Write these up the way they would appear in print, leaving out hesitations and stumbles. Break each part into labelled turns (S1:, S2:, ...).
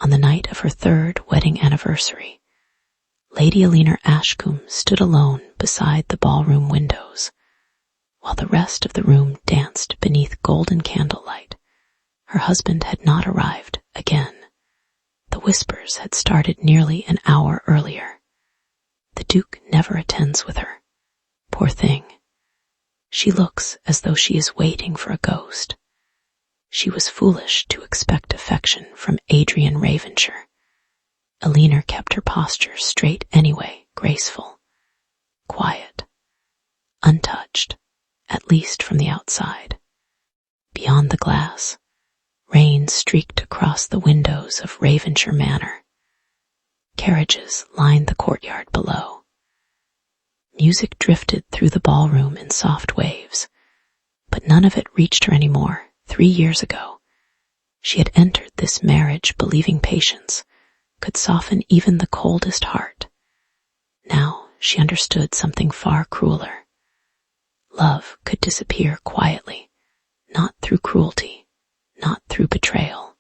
S1: On the night of her 3rd wedding anniversary, Lady Alina Ashcombe stood alone beside the ballroom windows, while the rest of the room danced beneath golden candlelight. Her husband had not arrived again. The whispers had started nearly an hour earlier. The Duke never attends with her. Poor thing. She looks as though she is waiting for a ghost. She was foolish to expect affection from Adrian Ravenshire. Alina kept her posture straight anyway, graceful, quiet, untouched, at least from the outside. Beyond the glass, rain streaked across the windows of Ravenshire Manor. Carriages lined the courtyard below. Music drifted through the ballroom in soft waves, but none of it reached her anymore. 3 years ago, she had entered this marriage believing patience could soften even the coldest heart. Now she understood something far crueler. Love could disappear quietly, not through cruelty, not through betrayal,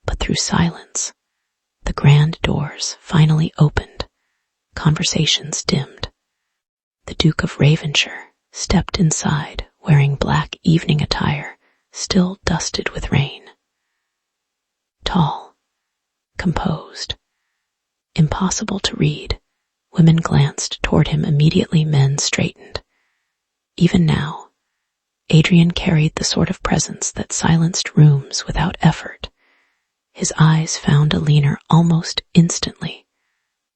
S1: but through silence. The grand doors finally opened. Conversations dimmed. The Duke of Ravenshire stepped inside, wearing black evening attire, still dusted with rain. Tall, composed, impossible to read, women glanced toward him immediately. Men straightened. Even now, Adrian carried the sort of presence that silenced rooms without effort. His eyes found Alina almost instantly.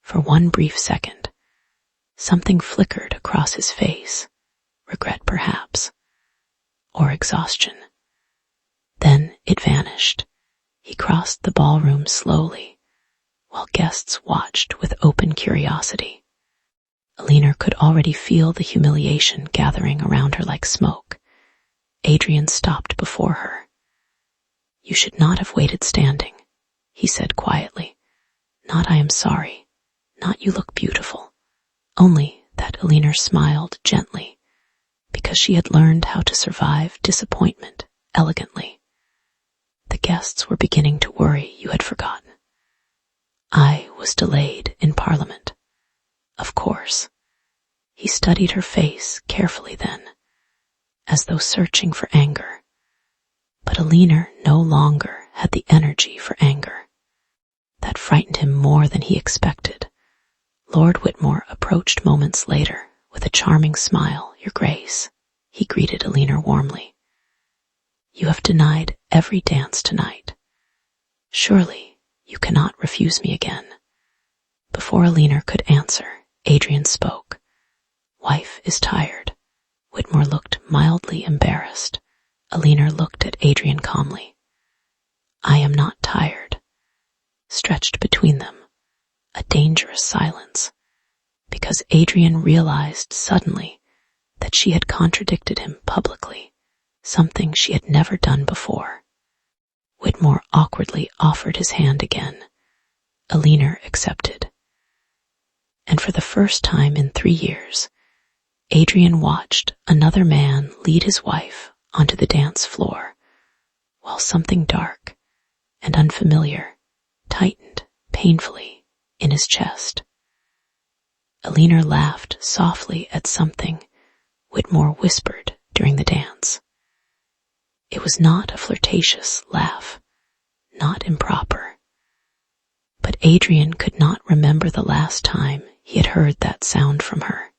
S1: For one brief second, something flickered across his face, regret perhaps, or exhaustion. Then it vanished. He crossed the ballroom slowly, while guests watched with open curiosity. Alina could already feel the humiliation gathering around her like smoke. Adrian stopped before her. "You should not have waited standing," he said quietly. "Not I am sorry, not you look beautiful, only that." Alina smiled gently, because she had learned how to survive disappointment elegantly. "The guests were beginning to worry you had forgotten. I was delayed in Parliament. Of course." He studied her face carefully then, as though searching for anger. But Alina no longer had the energy for anger. That frightened him more than he expected. Lord Whitmore approached moments later with a charming smile. "Your Grace," he greeted Alina warmly. "You have denied every dance tonight. Surely you cannot refuse me again." Before Alina could answer, Adrian spoke. "Wife is tired." Whitmore looked mildly embarrassed. Alina looked at Adrian calmly. "I am not tired." Stretched between them, a dangerous silence, because Adrian realized suddenly that she had contradicted him publicly, something she had never done before. Whitmore awkwardly offered his hand again. Alina accepted. And for the first time in 3 years, Adrian watched another man lead his wife onto the dance floor, while something dark and unfamiliar tightened painfully in his chest. Alina laughed softly at something Whitmore whispered during the dance. It was not a flirtatious laugh, not improper. But Adrian could not remember the last time he had heard that sound from her.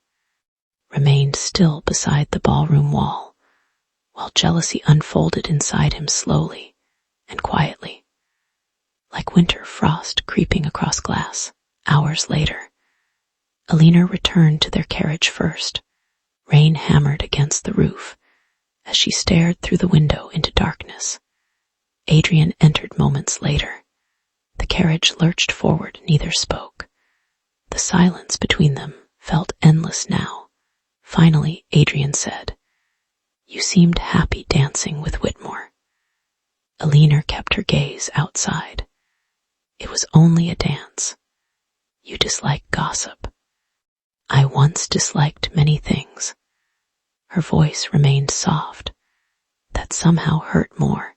S1: Remained still beside the ballroom wall, while jealousy unfolded inside him slowly and quietly, like winter frost creeping across glass. Hours later, Alina returned to their carriage first. Rain hammered against the roof as she stared through the window into darkness. Adrian entered moments later. The carriage lurched forward, neither spoke. The silence between them felt endless now. Finally, Adrian said, "You seemed happy dancing with Whitmore." Alina kept her gaze outside. "It was only a dance. You dislike gossip." "I once disliked many things." Her voice remained soft. That somehow hurt more.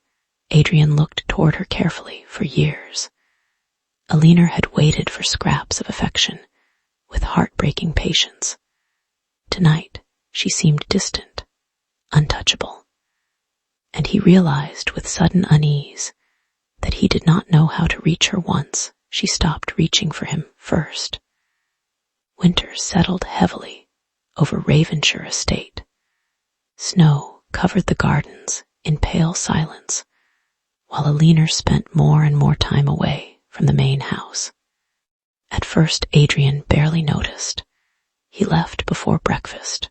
S1: Adrian looked toward her carefully. For years, Alina had waited for scraps of affection with heartbreaking patience. Tonight, she seemed distant, untouchable, and he realized with sudden unease that he did not know how to reach her once she stopped reaching for him first. Winter settled heavily over Ravenshire Estate. Snow covered the gardens in pale silence, while Alina spent more and more time away from the main house. At first, Adrian barely noticed. He left before breakfast,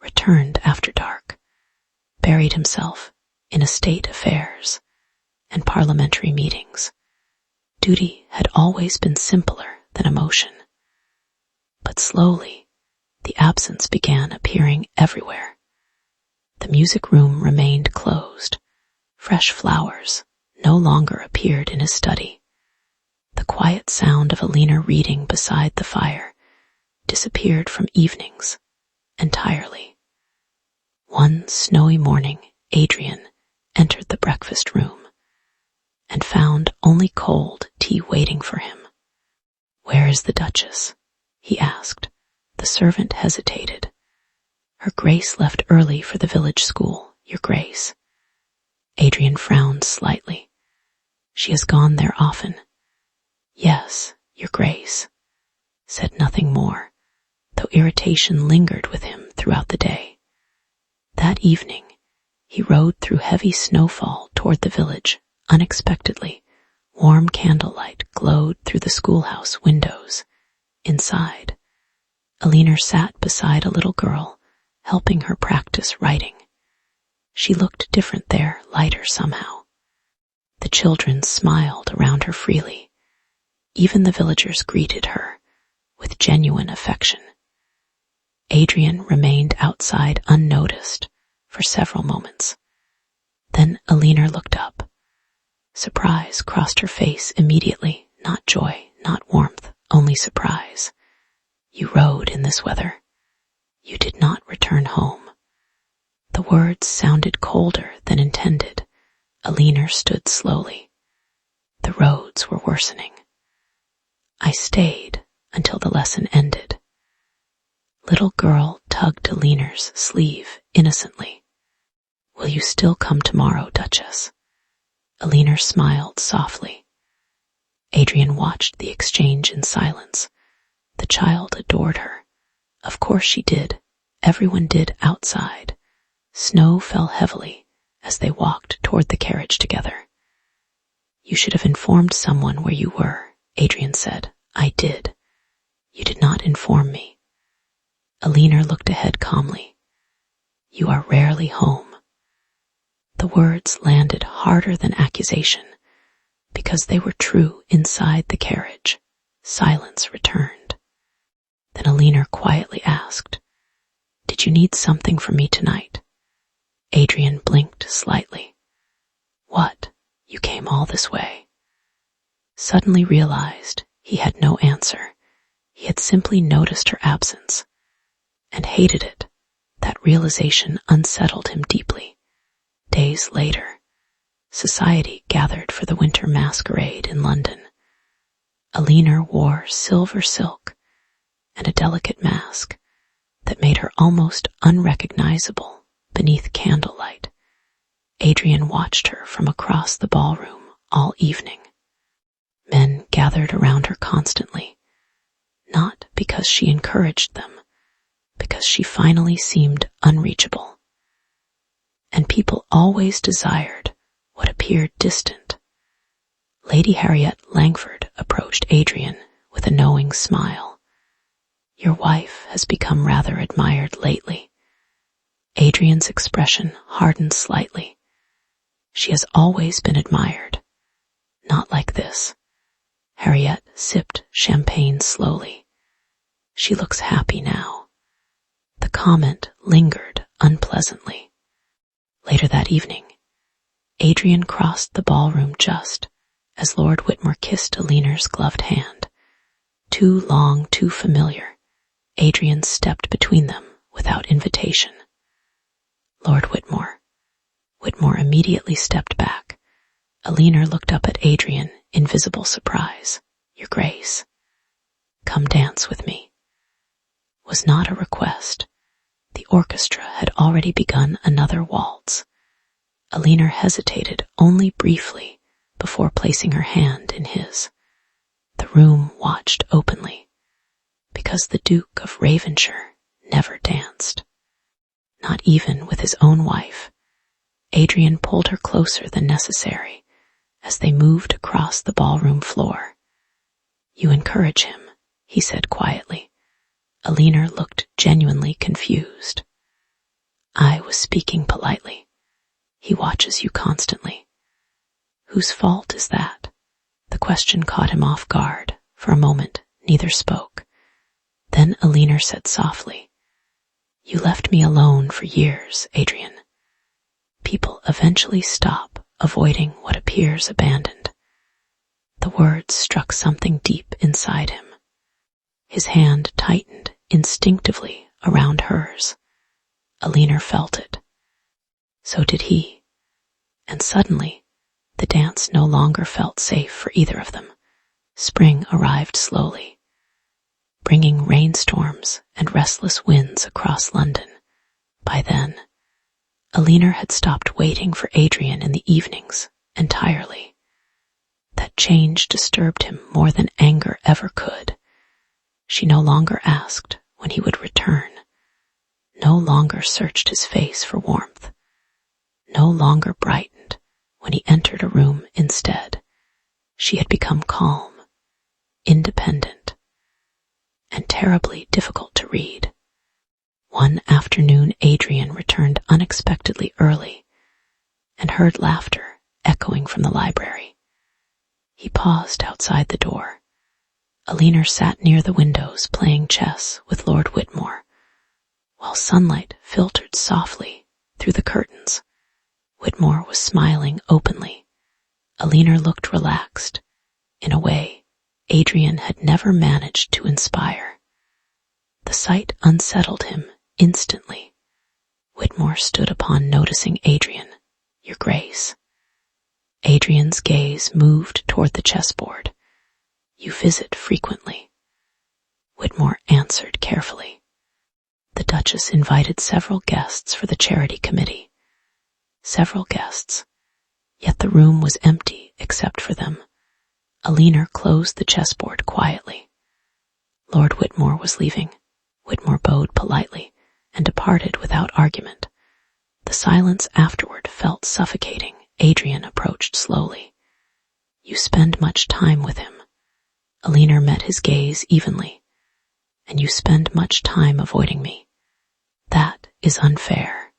S1: returned after dark, buried himself in estate affairs and parliamentary meetings. Duty had always been simpler than emotion. But slowly, the absence began appearing everywhere. The music room remained closed. Fresh flowers no longer appeared in his study. The quiet sound of Alina reading beside the fire disappeared from evenings entirely. One snowy morning, Adrian entered the breakfast room and found only cold tea waiting for him. "Where is the Duchess?" he asked. The servant hesitated. "Her Grace left early for the village school, Your Grace." Adrian frowned slightly. "She has gone there often." "Yes, Your Grace," said nothing more, though irritation lingered with him throughout the day. That evening, he rode through heavy snowfall toward the village. Unexpectedly, warm candlelight glowed through the schoolhouse windows. Inside, Alina sat beside a little girl, helping her practice writing. She looked different there, lighter somehow. The children smiled around her freely. Even the villagers greeted her with genuine affection. Adrian remained outside unnoticed for several moments. Then Alina looked up. Surprise crossed her face immediately, not joy, not warmth, only surprise. "You rode in this weather. You did not return home." The words sounded colder than intended. Alina stood slowly. The roads were worsening. "I stayed until the lesson ended." Little girl tugged Alina's sleeve innocently. "Will you still come tomorrow, Duchess?" Alina smiled softly. Adrian watched the exchange in silence. The child adored her. Of course she did. Everyone did outside. Snow fell heavily as they walked toward the carriage together. "You should have informed someone where you were," Adrian said. "I did. You did not inform me." Alina looked ahead calmly. "You are rarely home." The words landed harder than accusation because they were true. Inside the carriage, silence returned. Then Alina quietly asked, "Did you need something from me tonight?" Adrian blinked slightly. "What? You came all this way?" Suddenly realized he had no answer. He had simply noticed her absence and hated it. That realization unsettled him deeply. Days later, society gathered for the winter masquerade in London. Alina wore silver silk and a delicate mask that made her almost unrecognizable beneath candlelight. Adrian watched her from across the ballroom all evening. Men gathered around her constantly, not because she encouraged them, because she finally seemed unreachable. And people always desired what appeared distant. Lady Harriet Langford approached Adrian with a knowing smile. "Your wife has become rather admired lately." Adrian's expression hardened slightly. "She has always been admired. Not like this." Harriet sipped champagne slowly. "She looks happy now." The comment lingered unpleasantly. Later that evening, Adrian crossed the ballroom just as Lord Whitmore kissed Alina's gloved hand. Too long, too familiar, Adrian stepped between them without invitation. "Lord Whitmore." Whitmore immediately stepped back. Alina looked up at Adrian in visible surprise. "Your Grace, come dance with me," was not a request. The orchestra had already begun another waltz. Alina hesitated only briefly before placing her hand in his. The room watched openly, because the Duke of Ravenshire never danced. Not even with his own wife. Adrian pulled her closer than necessary as they moved across the ballroom floor. "You encourage him," he said quietly. Alina looked genuinely confused. "I was speaking politely. He watches you constantly." "Whose fault is that?" The question caught him off guard. For a moment, neither spoke. Then Alina said softly, "You left me alone for years, Adrian. People eventually stop avoiding what appears abandoned." The words struck something deep inside him. His hand tightened instinctively around hers. Alina felt it. So did he. And suddenly, the dance no longer felt safe for either of them. Spring arrived slowly, bringing rainstorms and restless winds across London. By then, Alina had stopped waiting for Adrian in the evenings entirely. That change disturbed him more than anger ever could. She no longer asked when he would return, no longer searched his face for warmth, no longer brightened when he entered a room instead. She had become calm, independent, and terribly difficult to read. One afternoon, Adrian returned unexpectedly early and heard laughter echoing from the library. He paused outside the door. Alina sat near the windows playing chess with Lord Whitmore, while sunlight filtered softly through the curtains. Whitmore was smiling openly. Alina looked relaxed, in a way Adrian had never managed to inspire. The sight unsettled him instantly. Whitmore stood upon noticing Adrian. "Your Grace." Adrian's gaze moved toward the chessboard. "You visit frequently." Whitmore answered carefully. The Duchess invited several guests for the charity committee. Several guests, yet the room was empty except for them. Alina closed the chessboard quietly. Lord Whitmore was leaving. Whitmore bowed politely and departed without argument. The silence afterward felt suffocating. Adrian approached slowly. "You spend much time with him." Alina met his gaze evenly. "And you spend much time avoiding me. That is unfair."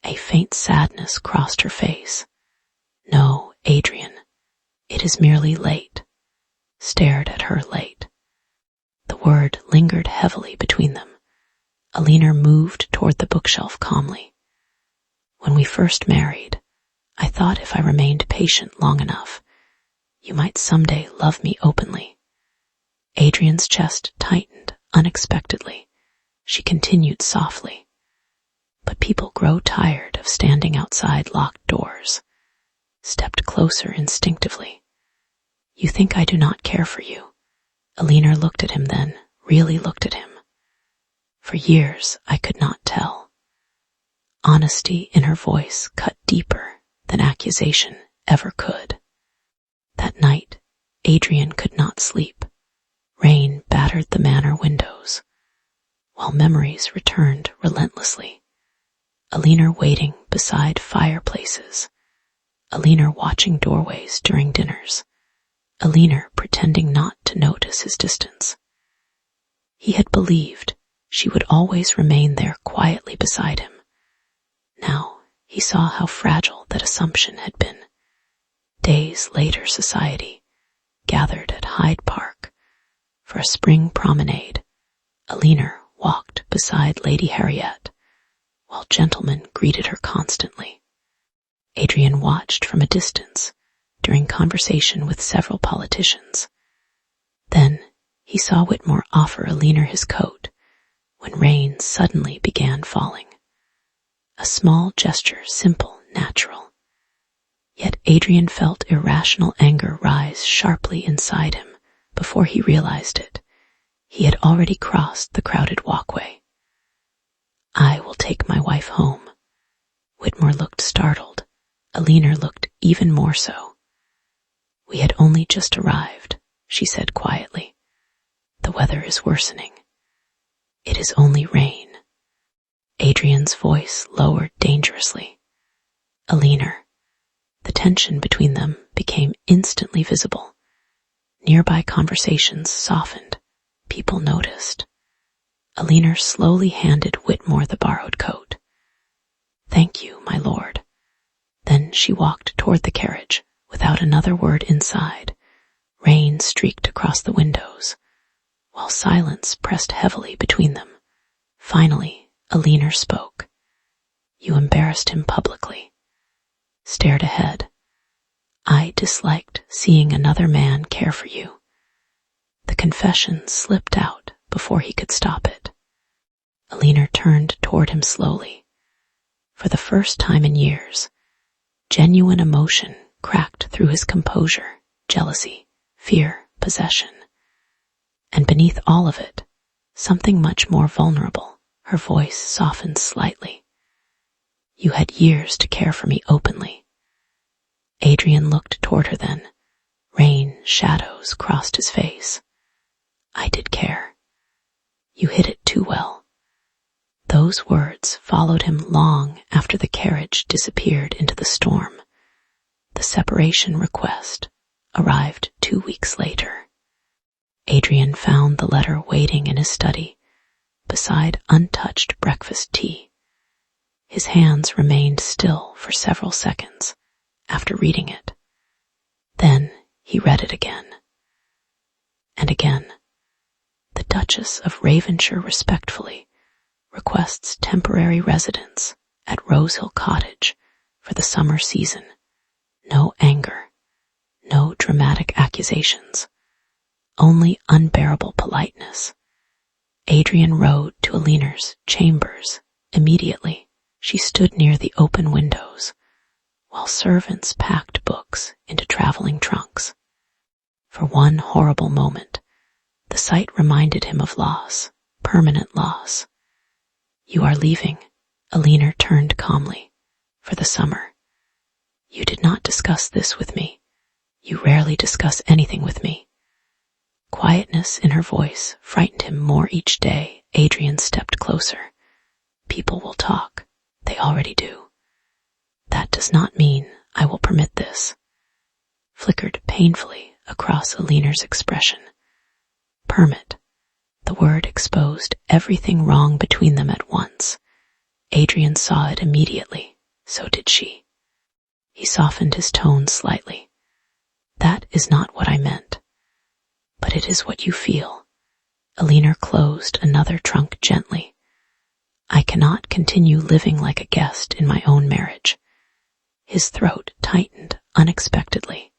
S1: A faint sadness crossed her face. "No, Adrian, it is merely late." Stared at her late. The word lingered heavily between them. Alina moved toward the bookshelf calmly. "When we first married, I thought if I remained patient long enough, you might someday love me openly." Adrian's chest tightened unexpectedly. She continued softly, "But people grow tired of standing outside locked doors." Stepped closer instinctively. "You think I do not care for you." Alina looked at him then, really looked at him. For years I could not tell. Honesty in her voice cut deeper than accusation ever could. That night, Adrian could not sleep. Rain battered the manor windows, while memories returned relentlessly. Alina waiting beside fireplaces. Alina watching doorways during dinners. Alina pretending not to notice his distance. He had believed she would always remain there quietly beside him. Now he saw how fragile that assumption had been. Days later, society gathered at Hyde Park for a spring promenade. Alina walked beside Lady Harriet, while gentlemen greeted her constantly. Adrian watched from a distance during conversation with several politicians. Then he saw Whitmore offer Alina his coat when rain suddenly began falling. A small gesture, simple, natural. Yet Adrian felt irrational anger rise sharply inside him. Before he realized it, he had already crossed the crowded walkway. "I will take my wife home." Whitmore looked startled. Alina looked even more so. "We had only just arrived," she said quietly. "The weather is worsening." "It is only rain." Adrian's voice lowered dangerously. "Alina." The tension between them became instantly visible. Nearby conversations softened. People noticed. Alina slowly handed Whitmore the borrowed coat. "Thank you, my lord." Then she walked toward the carriage, without another word inside. Rain streaked across the windows, while silence pressed heavily between them. Finally, Alina spoke. "You embarrassed him publicly." Stared ahead. "I disliked seeing another man care for you." The confession slipped out before he could stop it. Alina turned toward him slowly. For the first time in years, genuine emotion cracked through his composure, jealousy, fear, possession. And beneath all of it, something much more vulnerable. Her voice softened slightly. "You had years to care for me openly." Adrian looked toward her then. Rain shadows crossed his face. "I did care. You hid it too well." Those words followed him long after the carriage disappeared into the storm. The separation request arrived 2 weeks later. Adrian found the letter waiting in his study, beside untouched breakfast tea. His hands remained still for several seconds after reading it. Then he read it again. And again. "The Duchess of Ravenshire respectfully requests temporary residence at Rosehill Cottage for the summer season. No anger, no dramatic accusations, only unbearable politeness." Adrian rode to Alina's chambers immediately. She stood near the open windows, while servants packed books into traveling trunks. For one horrible moment, the sight reminded him of loss, permanent loss. "You are leaving," Alina turned calmly, "for the summer. You did not discuss this with me. You rarely discuss anything with me." Quietness in her voice frightened him more each day. Adrian stepped closer. "People will talk. They already do." "That does not mean I will permit this," flickered painfully across Alina's expression. Permit. The word exposed everything wrong between them at once. Adrian saw it immediately. So did she. He softened his tone slightly. "That is not what I meant. But it is what you feel." Alina closed another trunk gently. "I cannot continue living like a guest in my own marriage." His throat tightened unexpectedly.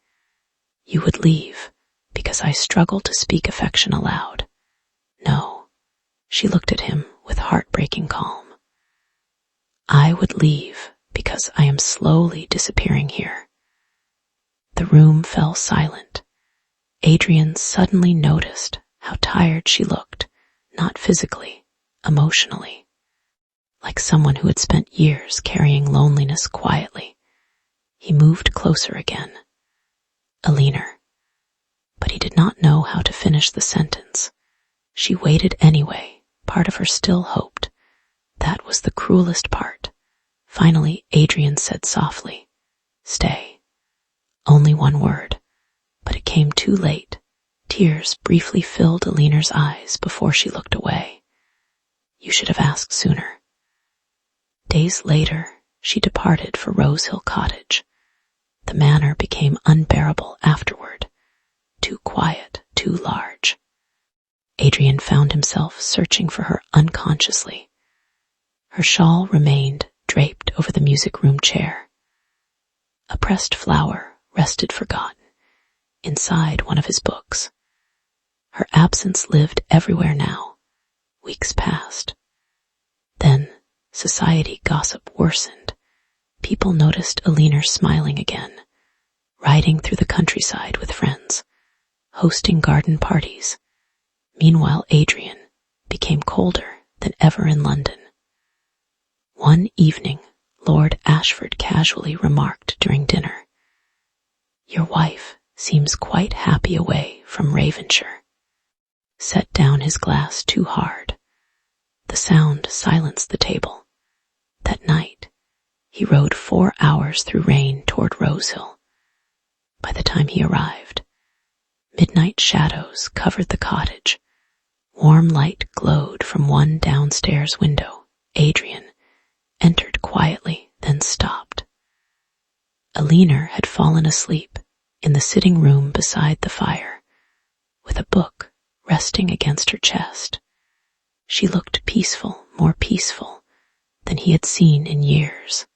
S1: "You would leave because I struggle to speak affection aloud." "No." She looked at him with heartbreaking calm. "I would leave because I am slowly disappearing here." The room fell silent. Adrian suddenly noticed how tired she looked, not physically, emotionally, like someone who had spent years carrying loneliness quietly. He moved closer again. "Alina." But he did not know how to finish the sentence. She waited anyway. Part of her still hoped. That was the cruelest part. Finally, Adrian said softly, "Stay." Only one word, but it came too late. Tears briefly filled Alina's eyes before she looked away. "You should have asked sooner." Days later, she departed for Rosehill Cottage. The manor became unbearable afterward. Too quiet, too large. Adrian found himself searching for her unconsciously. Her shawl remained draped over the music room chair. A pressed flower rested forgotten inside one of his books. Her absence lived everywhere now. Weeks passed. Then society gossip worsened. People noticed Alina smiling again, riding through the countryside with friends, hosting garden parties. Meanwhile, Adrian became colder than ever in London. One evening, Lord Ashford casually remarked during dinner, "Your wife seems quite happy away from Ravenshire." Set down his glass too hard. The sound silenced the table. That night, he rode 4 hours through rain toward Rosehill. By the time he arrived, midnight shadows covered the cottage. Warm light glowed from one downstairs window. Adrian entered quietly, then stopped. Alina had fallen asleep in the sitting room beside the fire, with a book resting against her chest. She looked peaceful, more peaceful than he had seen in years.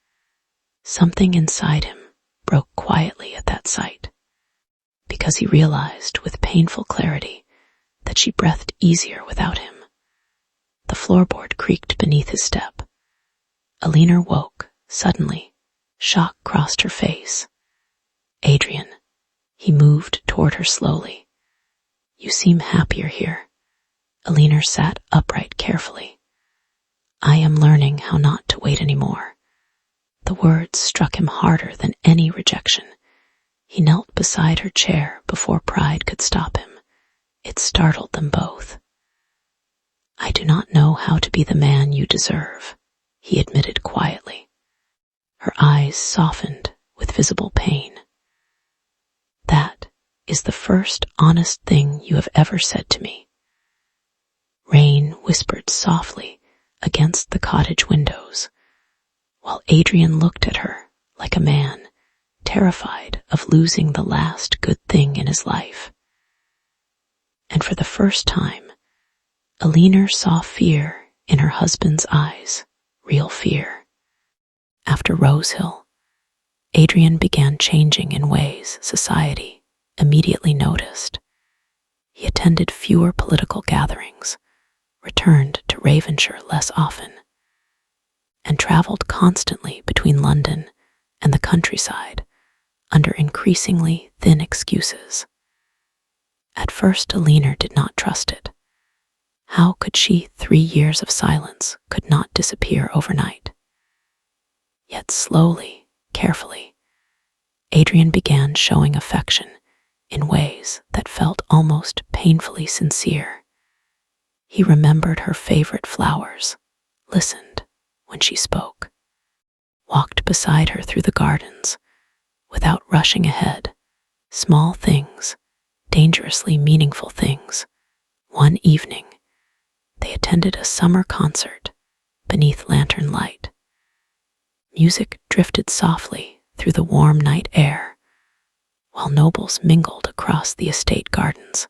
S1: Something inside him broke quietly at that sight, because he realized with painful clarity that she breathed easier without him. The floorboard creaked beneath his step. Alina woke. Suddenly, shock crossed her face. "Adrian," he moved toward her slowly. "You seem happier here." Alina sat upright carefully. "I am learning how not to wait anymore." The words struck him harder than any rejection. He knelt beside her chair before pride could stop him. It startled them both. "I do not know how to be the man you deserve," he admitted quietly. Her eyes softened with visible pain. "That is the first honest thing you have ever said to me." Rain whispered softly against the cottage windows, while Adrian looked at her like a man terrified of losing the last good thing in his life. And for the first time, Alina saw fear in her husband's eyes, real fear. After Rosehill, Adrian began changing in ways society immediately noticed. He attended fewer political gatherings, returned to Ravenshire less often, and traveled constantly between London and the countryside under increasingly thin excuses. At first, Alina did not trust it. How could she? 3 years of silence could not disappear overnight. Yet slowly, carefully, Adrian began showing affection in ways that felt almost painfully sincere. He remembered her favorite flowers, listened when she spoke, walked beside her through the gardens without rushing ahead. Small things, dangerously meaningful things. One evening, they attended a summer concert beneath lantern light. Music drifted softly through the warm night air, while nobles mingled across the estate gardens.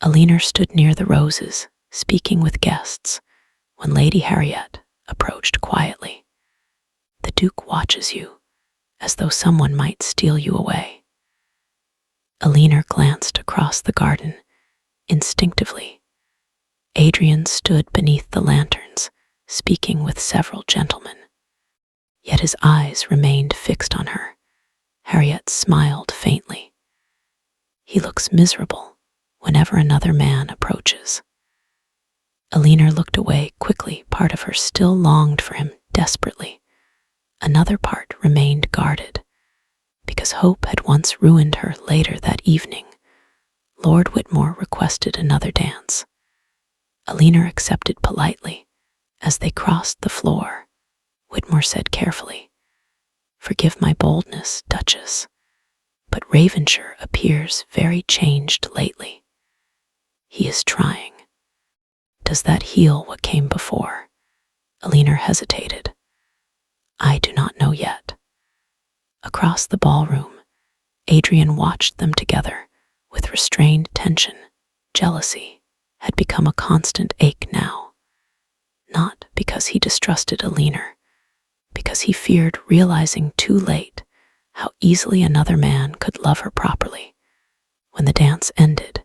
S1: Alina stood near the roses, speaking with guests, when Lady Harriet approached quietly. "The Duke watches you, as though someone might steal you away." Alina glanced across the garden. Instinctively, Adrian stood beneath the lanterns, speaking with several gentlemen. Yet his eyes remained fixed on her. Harriet smiled faintly. "He looks miserable whenever another man approaches." Alina looked away quickly. Part of her still longed for him desperately. Another part remained guarded, because hope had once ruined her. Later that evening, Lord Whitmore requested another dance. Alina accepted politely. As they crossed the floor, Whitmore said carefully, "Forgive my boldness, Duchess, but Ravenshire appears very changed lately. He is trying. Does that heal what came before?" Alina hesitated. "I do not know yet." Across the ballroom, Adrian watched them together with restrained tension. Jealousy had become a constant ache now, not because he distrusted Alina, because he feared realizing too late how easily another man could love her properly. When the dance ended,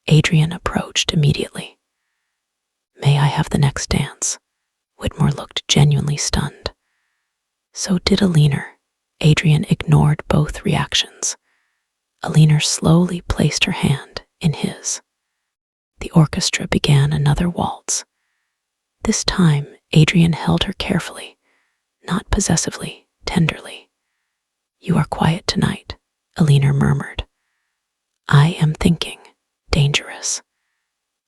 S1: Adrian approached immediately. "May I have the next dance?" Whitmore looked genuinely stunned. So did Alina. Adrian ignored both reactions. Alina slowly placed her hand in his. The orchestra began another waltz. This time, Adrian held her carefully, not possessively, tenderly. "You are quiet tonight," Alina murmured. "I am thinking. Dangerous."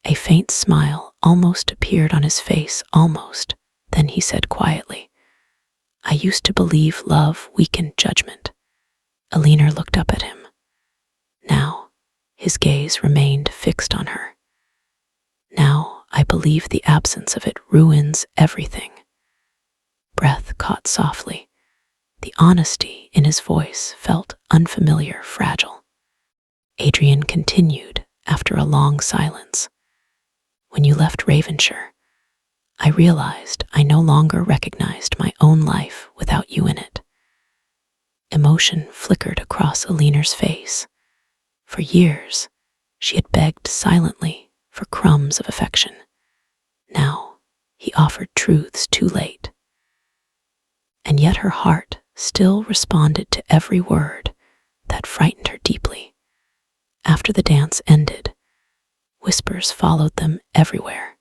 S1: A faint smile almost appeared on his face, almost. Then he said quietly, "I used to believe love weakened judgment." Alina looked up at him. Now, his gaze remained fixed on her. "Now, I believe the absence of it ruins everything." Breath caught softly. The honesty in his voice felt unfamiliar, fragile. Adrian continued after a long silence. "When you left Ravenshire, I realized I no longer recognized my own life without you in it." Emotion flickered across Alina's face. For years, she had begged silently for crumbs of affection. Now, he offered truths too late. And yet her heart still responded to every word that frightened her deeply. After the dance ended, whispers followed them everywhere.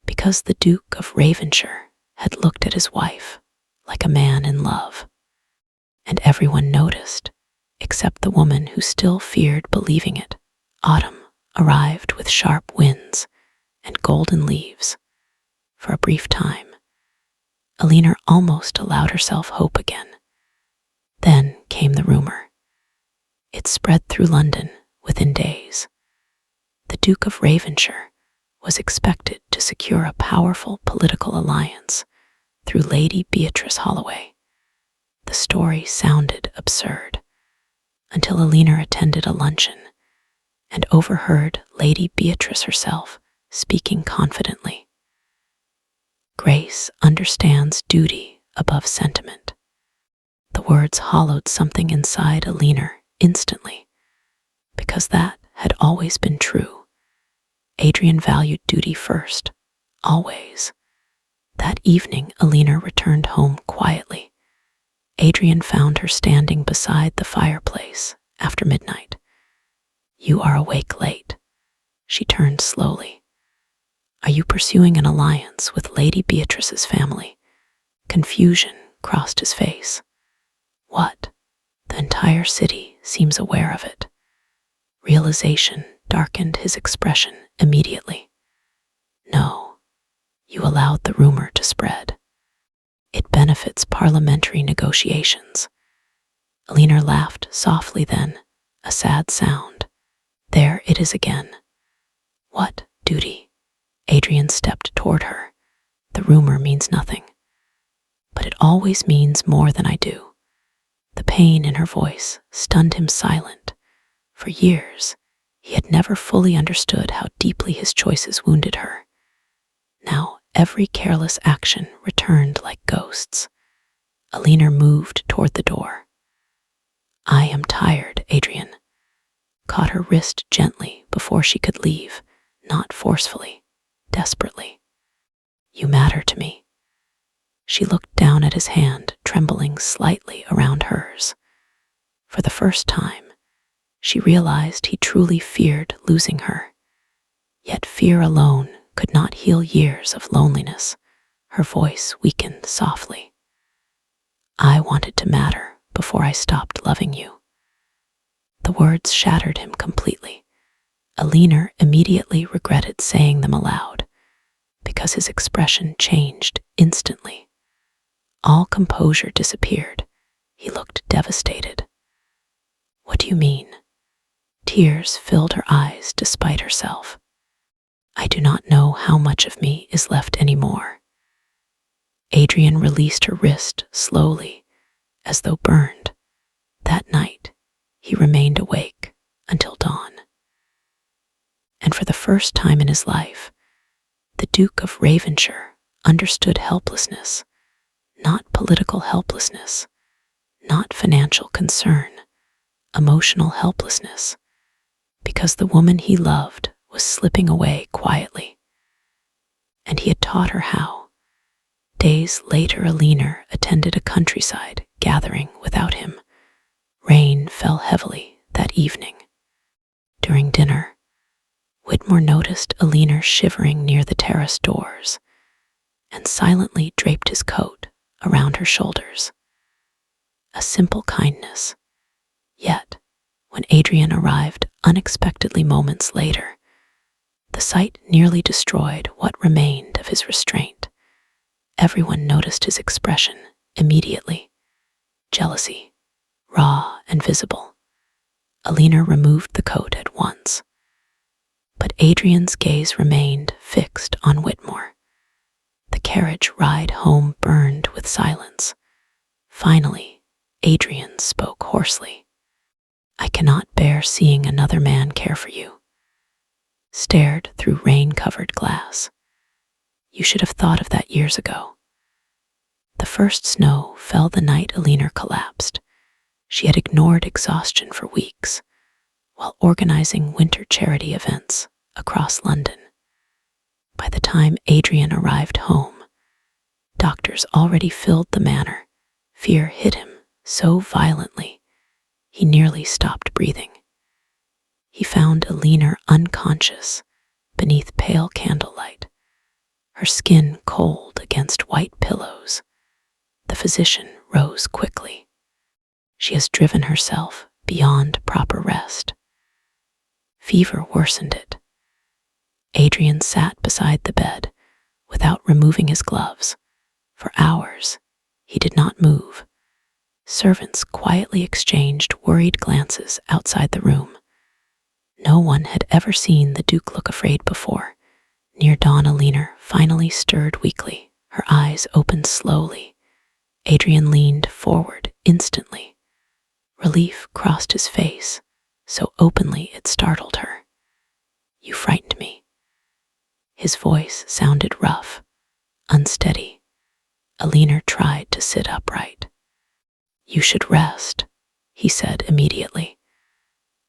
S1: Because the Duke of Ravenshire had looked at his wife like a man in love. And everyone noticed, except the woman who still feared believing it. Autumn arrived with sharp winds and golden leaves. For a brief time, Alina almost allowed herself hope again. Then came the rumor. It spread through London within days. The Duke of Ravenshire was expected to secure a powerful political alliance through Lady Beatrice Holloway. The story sounded absurd until Alina attended a luncheon and overheard Lady Beatrice herself speaking confidently. "Grace understands duty above sentiment." The words hollowed something inside Alina instantly, because that had always been true. Adrian valued duty first, always. That evening, Alina returned home quietly. Adrian found her standing beside the fireplace after midnight. "You are awake late." She turned slowly. "Are you pursuing an alliance with Lady Beatrice's family?" Confusion crossed his face. "What? The entire city seems aware of it." Realization darkened his expression immediately. "No, you allowed the rumor to spread. It benefits parliamentary negotiations." Alina laughed softly then, a sad sound. "There it is again." "What duty?" Adrian stepped toward her. "The rumor means nothing. But it always means more than I do." The pain in her voice stunned him silent. For years, he had never fully understood how deeply his choices wounded her. Now, every careless action returned like ghosts. Alina moved toward the door. "I am tired," Adrian caught her wrist gently before she could leave, not forcefully, desperately. "You matter to me." She looked down at his hand, trembling slightly around hers. For the first time, she realized he truly feared losing her. Yet fear alone could not heal years of loneliness. Her voice weakened softly. "I wanted to matter before I stopped loving you." The words shattered him completely. Alina immediately regretted saying them aloud, because his expression changed instantly. All composure disappeared. He looked devastated. "What do you mean?" Tears filled her eyes despite herself. "I do not know how much of me is left anymore." Adrian released her wrist slowly, as though burned. That night, he remained awake until dawn. And for the first time in his life, the Duke of Ravenshire understood helplessness, not political helplessness, not financial concern, emotional helplessness, because the woman he loved was slipping away quietly. And he had taught her how. Days later, Alina attended a countryside gathering without him. Rain fell heavily that evening. During dinner, Whitmore noticed Alina shivering near the terrace doors and silently draped his coat around her shoulders. A simple kindness. Yet, when Adrian arrived unexpectedly moments later, the sight nearly destroyed what remained of his restraint. Everyone noticed his expression immediately. Jealousy, raw and visible. Alina removed the coat at once. But Adrian's gaze remained fixed on Whitmore. The carriage ride home burned with silence. Finally, Adrian spoke hoarsely. "I cannot bear seeing another man care for you." Stared through rain-covered glass. "You should have thought of that years ago." The first snow fell the night Alina collapsed. She had ignored exhaustion for weeks, while organizing winter charity events across London. By the time Adrian arrived home, doctors already filled the manor. Fear hit him so violently, he nearly stopped breathing. He found Alina unconscious beneath pale candlelight, her skin cold against white pillows. The physician rose quickly. "She has driven herself beyond proper rest." Fever worsened it. Adrian sat beside the bed without removing his gloves. For hours, he did not move. Servants quietly exchanged worried glances outside the room. No one had ever seen the Duke look afraid before. Near dawn, Alina finally stirred weakly. Her eyes opened slowly. Adrian leaned forward instantly. Relief crossed his face, so openly it startled her. "You frightened me." His voice sounded rough, unsteady. Alina tried to sit upright. "You should rest," he said immediately,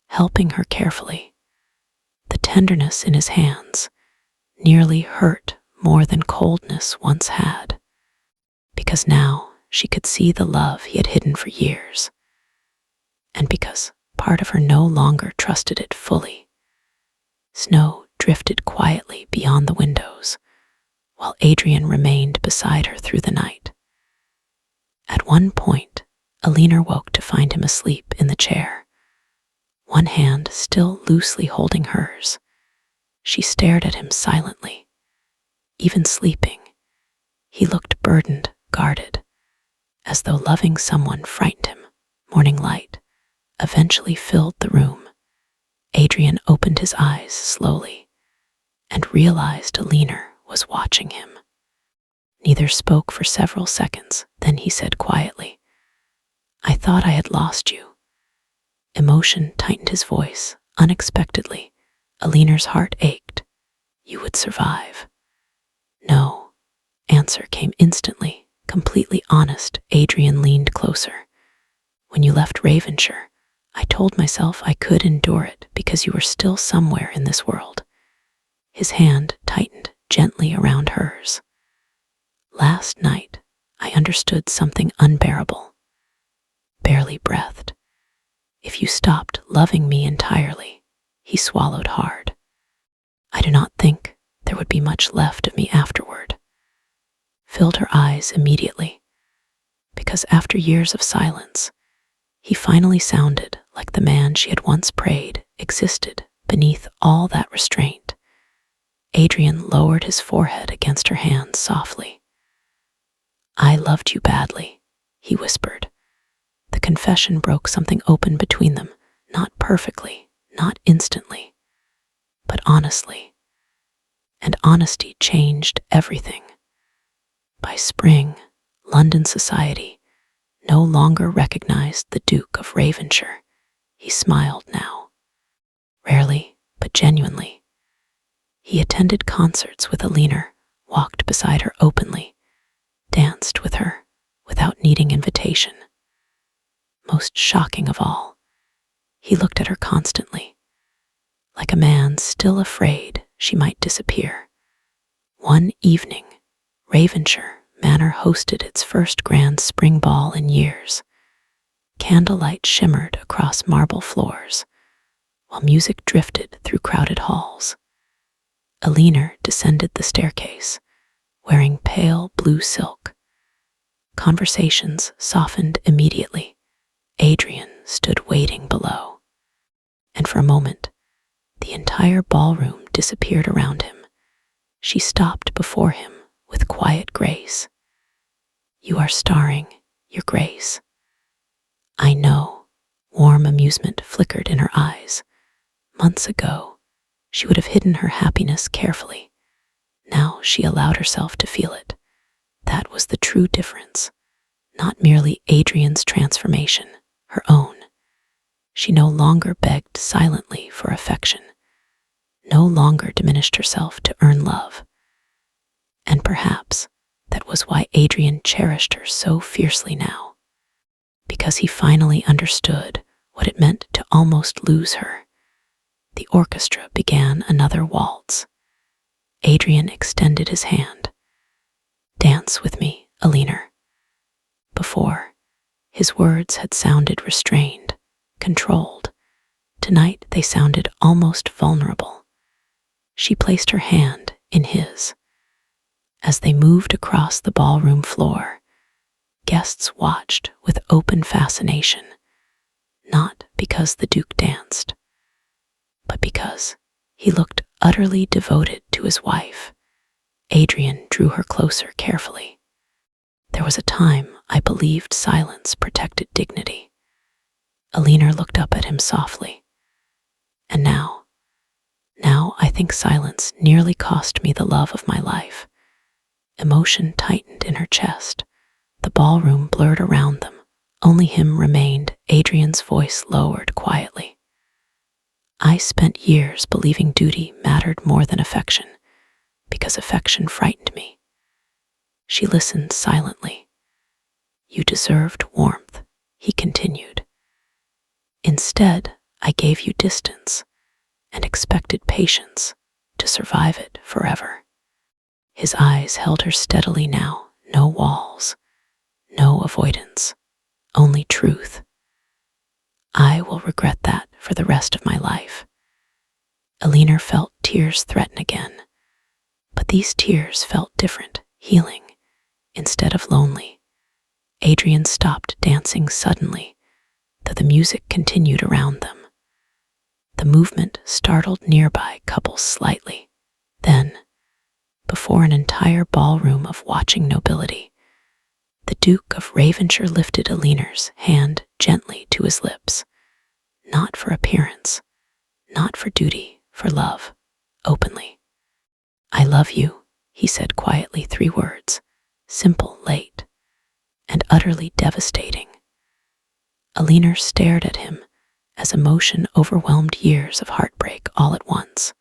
S1: helping her carefully. The tenderness in his hands nearly hurt more than coldness once had, because now she could see the love he had hidden for years, and because part of her no longer trusted it fully. Snow drifted quietly beyond the windows, while Adrian remained beside her through the night. At one point, Alina woke to find him asleep in the chair, one hand still loosely holding hers. She stared at him silently. Even sleeping, he looked burdened, guarded, as though loving someone frightened him. Morning light eventually filled the room. Adrian opened his eyes slowly and realized Alina was watching him. Neither spoke for several seconds. Then he said quietly, "I thought I had lost you." Emotion tightened his voice unexpectedly. Alina's heart ached. "You would survive." "No." Answer came instantly, completely honest. Adrian leaned closer. "When you left Ravenshire, I told myself I could endure it because you were still somewhere in this world." His hand tightened gently around hers. "Last night, I understood something unbearable." Barely breathed. "If you stopped loving me entirely," he swallowed hard, "I do not think there would be much left of me afterward." Filled her eyes immediately, because after years of silence, he finally sounded like the man she had once prayed existed beneath all that restraint. Adrian lowered his forehead against her hands softly. "I loved you badly," he whispered. The confession broke something open between them, not perfectly, not instantly, but honestly. And honesty changed everything. By spring, London society no longer recognized the Duke of Ravenshire. He smiled now, rarely but genuinely. He attended concerts with Alina, walked beside her openly, danced with her without needing invitation. Most shocking of all, he looked at her constantly, like a man still afraid she might disappear. One evening, Ravenshire Manor hosted its first grand spring ball in years. Candlelight shimmered across marble floors, while music drifted through crowded halls. Alina descended the staircase, wearing pale blue silk. Conversations softened immediately. Adrian stood waiting below. And for a moment, the entire ballroom disappeared around him. She stopped before him with quiet grace. "You are starring, Your Grace." "I know." Warm amusement flickered in her eyes. Months ago, she would have hidden her happiness carefully. Now she allowed herself to feel it. That was the true difference. Not merely Adrian's transformation, her own. She no longer begged silently for affection, no longer diminished herself to earn love. And perhaps that was why Adrian cherished her so fiercely now, because he finally understood what it meant to almost lose her. The orchestra began another waltz. Adrian extended his hand. "Dance with me, Alina." Before, his words had sounded restrained, controlled. Tonight they sounded almost vulnerable. She placed her hand in his. As they moved across the ballroom floor, guests watched with open fascination, not because the Duke danced, but because he looked utterly devoted to his wife. Adrian drew her closer carefully. "There was a time I believed silence protected dignity." Alina looked up at him softly. "And now I think silence nearly cost me the love of my life." Emotion tightened in her chest. The ballroom blurred around them. Only him remained. Adrian's voice lowered quietly. "I spent years believing duty mattered more than affection, because affection frightened me." She listened silently. "You deserved warmth," he continued. "Instead, I gave you distance and expected patience to survive it forever." His eyes held her steadily now. No walls, no avoidance, only truth. "I will regret that for the rest of my life." Alina felt tears threaten again, but these tears felt different, healing, instead of lonely. Adrian stopped dancing suddenly, though the music continued around them. The movement startled nearby couples slightly. Then, before an entire ballroom of watching nobility, the Duke of Ravenshire lifted Alina's hand gently to his lips. Not for appearance, not for duty, for love, openly. "I love you," he said quietly, 3 words, simple, late, and utterly devastating. Alina stared at him as emotion overwhelmed years of heartbreak all at once.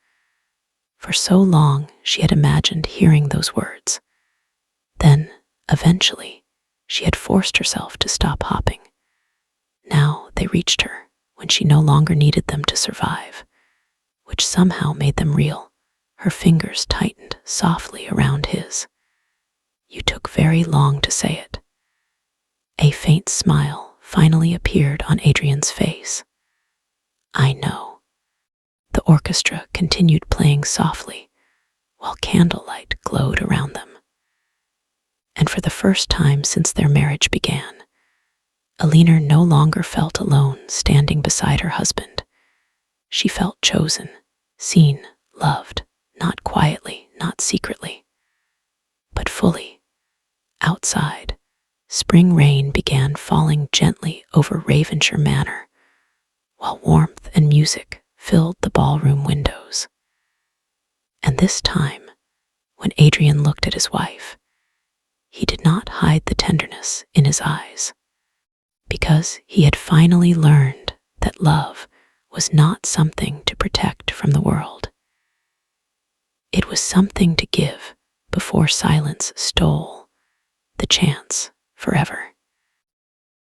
S1: For so long, she had imagined hearing those words. Then, eventually, she had forced herself to stop hopping. Now they reached her when she no longer needed them to survive, which somehow made them real. Her fingers tightened softly around his. "You took very long to say it." A faint smile finally appeared on Adrian's face. "I know." The orchestra continued playing softly, while candlelight glowed around them. And for the first time since their marriage began, Alina no longer felt alone standing beside her husband. She felt chosen, seen, loved, not quietly, not secretly, but fully. Outside, spring rain began falling gently over Ravenshire Manor, while warmth and music filled the ballroom windows. And this time, when Adrian looked at his wife, he did not hide the tenderness in his eyes, because he had finally learned that love was not something to protect from the world. It was something to give before silence stole the chance forever.